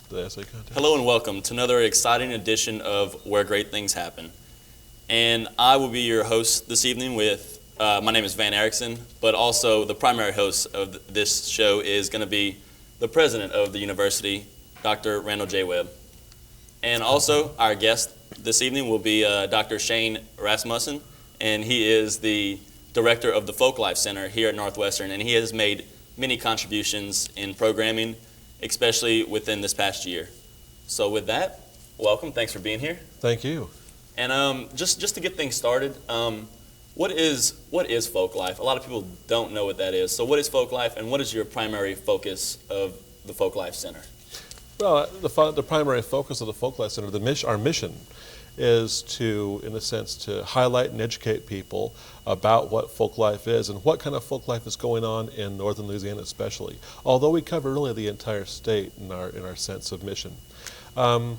the essay contest. Hello and welcome to another exciting edition of Where Great Things Happen. And I will be your host this evening with, my name is Van Erickson, but also the primary host of this show is going to be the president of the university, Dr. Randall J. Webb. And also our guest this evening will be Dr. Shane Rasmussen, and he is the director of the Folklife Center here at Northwestern, and he has made many contributions in programming, especially within this past year. So with that, welcome. Thanks for being here. Thank you. And just to get things started, what is Folklife? A lot of people don't know what that is. So what is Folklife, and what is your primary focus of the Folklife Center? Well, the primary focus of the Folklife Center, our mission, is to, in a sense, to highlight and educate people about what folklife is and what kind of folklife is going on in northern Louisiana especially, although we cover really the entire state in our sense of mission. But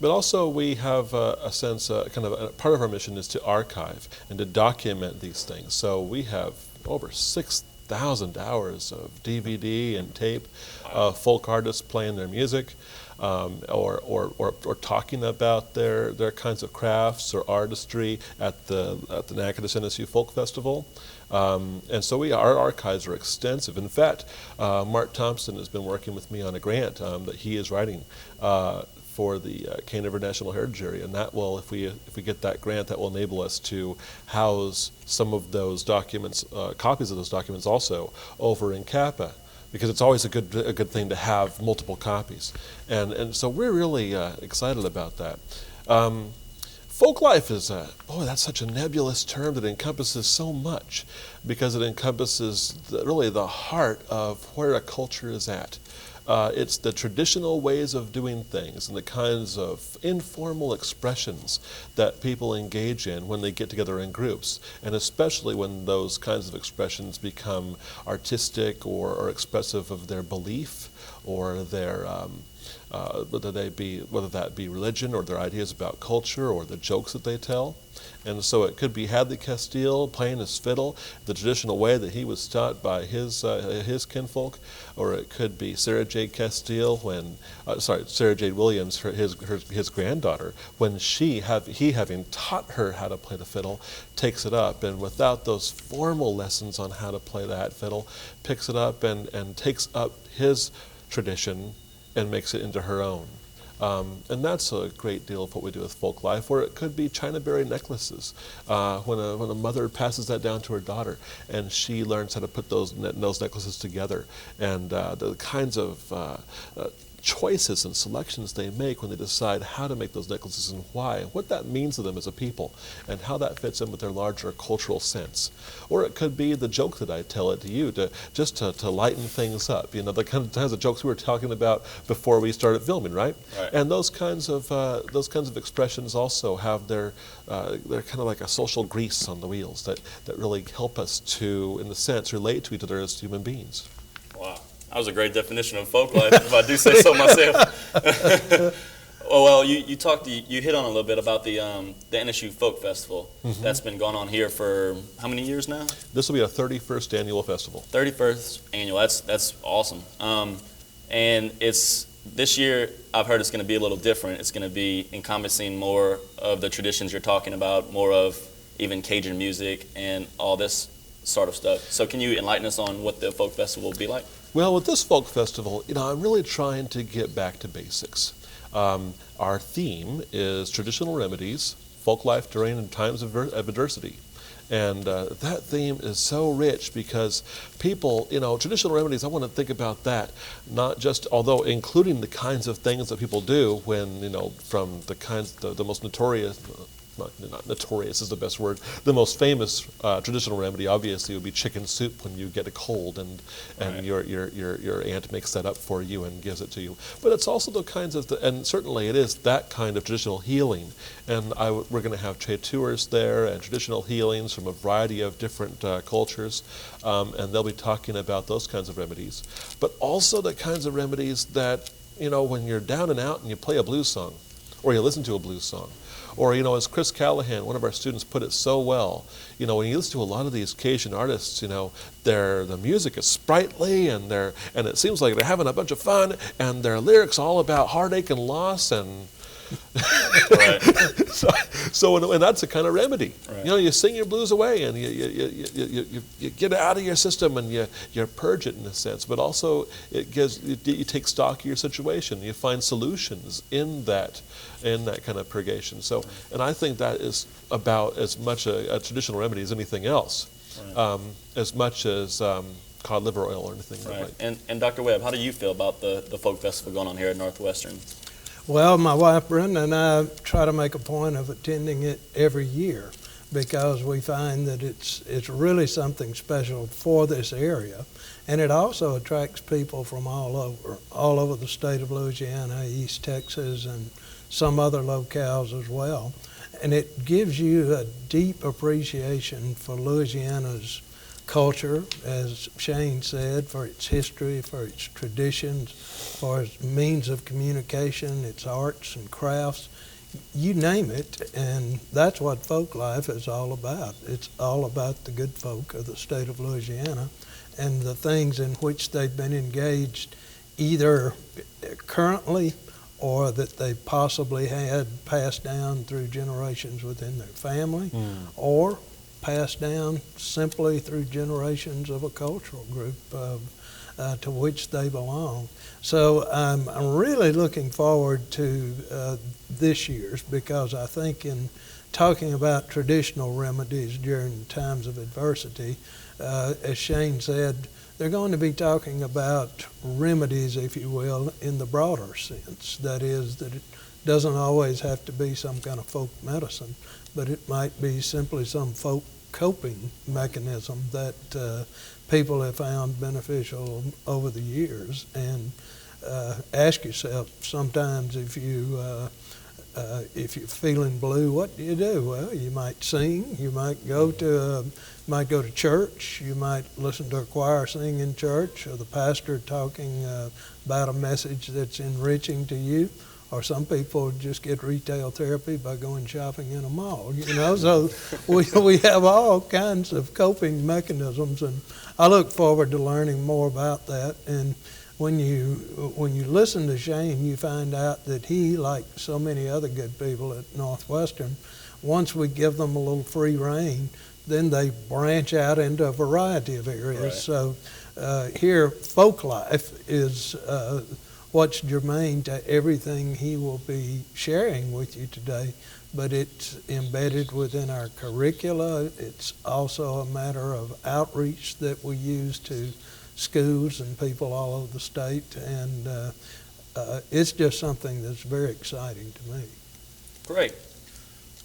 also we have a sense, part of our mission is to archive and to document these things. So we have over 6,000 hours of DVD and tape of folk artists playing their music, or talking about their kinds of crafts or artistry at the Natchitoches NSU Folk Festival. And so our archives are extensive. In fact, Mark Thompson has been working with me on a grant that he is writing for the Cane River National Heritage Area, and that will, if we get that grant, that will enable us to house some of those documents, copies of those documents also over in Kappa, because it's always a good thing to have multiple copies, and so we're really excited about that. Folklife is that's such a nebulous term that encompasses so much, because it encompasses really the heart of where a culture is at. It's the traditional ways of doing things and the kinds of informal expressions that people engage in when they get together in groups, and especially when those kinds of expressions become artistic or expressive of their belief or their whether that be religion or their ideas about culture or the jokes that they tell. And so it could be Hadley Castile playing his fiddle the traditional way that he was taught by his kinfolk, or it could be Sarah Jade Williams, his granddaughter, when he having taught her how to play the fiddle, takes it up, and without those formal lessons on how to play that fiddle, picks it up and takes up his tradition and makes it into her own. And that's a great deal of what we do with Folklife. Or it could be Chinaberry necklaces, when a mother passes that down to her daughter, and she learns how to put those necklaces together, and the kinds of choices and selections they make when they decide how to make those necklaces and why, what that means to them as a people, and how that fits in with their larger cultural sense. Or it could be the joke that I tell it to you, to lighten things up. You know, the kinds of jokes we were talking about before we started filming, right? And those kinds of expressions also have they're kind of like a social grease on the wheels that really help us to, in a sense, relate to each other as human beings. Wow. That was a great definition of folklife, if I do say so myself. Well, you hit on a little bit about the NSU Folk Festival. Mm-hmm. That's been going on here for how many years now? This will be our 31st annual festival. 31st annual. That's awesome. And this year, I've heard it's going to be a little different. It's going to be encompassing more of the traditions you're talking about, more of even Cajun music and all this sort of stuff. So can you enlighten us on what the folk festival will be like? Well, with this folk festival, I'm really trying to get back to basics. Our theme is traditional remedies, folk life during times of adversity. And that theme is so rich because people, traditional remedies, I want to think about that, not just, although including the kinds of things that people do when, from the kinds, the most notorious, not notorious is the best word, the most famous traditional remedy obviously would be chicken soup when you get a cold, and right. your aunt makes that up for you and gives it to you. But it's also the kinds of, and certainly it is that kind of traditional healing. And we're going to have trade tours there and traditional healings from a variety of different cultures, and they'll be talking about those kinds of remedies. But also the kinds of remedies that, when you're down and out and you play a blues song, or you listen to a blues song. Or, as Chris Callahan, one of our students, put it so well, when you listen to a lot of these Cajun artists, the music is sprightly and it seems like they're having a bunch of fun, and their lyrics all about heartache and loss and Right. and that's a kind of remedy. Right. You sing your blues away, and you get it out of your system, and you purge it in a sense. But also, you take stock of your situation. You find solutions in that kind of purgation. So, and I think that is about as much a traditional remedy as anything else, Right. as much as cod liver oil or anything Right. like that. And Dr. Webb, how do you feel about the folk festival going on here at Northwestern? Well, my wife Brenda and I try to make a point of attending it every year because we find that it's really something special for this area, and it also attracts people from all over the state of Louisiana, East Texas, and some other locales as well. And it gives you a deep appreciation for Louisiana's culture, as Shane said, for its history, for its traditions, for its means of communication, its arts and crafts, you name it, and that's what folk life is all about. It's all about the good folk of the state of Louisiana and the things in which they've been engaged either currently or that they possibly had passed down through generations within their family, or passed down simply through generations of a cultural group to which they belong. So I'm really looking forward to this year's, because I think in talking about traditional remedies during times of adversity, as Shane said, they're going to be talking about remedies, if you will, in the broader sense. That is, that it doesn't always have to be some kind of folk medicine, but it might be simply some folk coping mechanism that people have found beneficial over the years. And ask yourself sometimes, if you're feeling blue, what do you do? Well, you might sing, you might go to church, you might listen to a choir sing in church, or the pastor talking about a message that's enriching to you. Or some people just get retail therapy by going shopping in a mall, So we have all kinds of coping mechanisms, and I look forward to learning more about that. And when you listen to Shane, you find out that he, like so many other good people at Northwestern, once we give them a little free rein, then they branch out into a variety of areas. Right. So here, folk life is what's germane to everything he will be sharing with you today, but it's embedded within our curricula. It's also a matter of outreach that we use to schools and people all over the state, and it's just something that's very exciting to me. Great.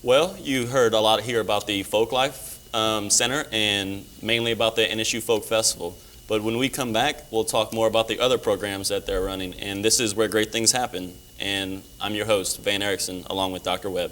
Well, you heard a lot here about the Folk Life Center and mainly about the NSU Folk Festival. But when we come back, we'll talk more about the other programs that they're running. And this is Where Great Things Happen. And I'm your host, Van Erickson, along with Dr. Webb.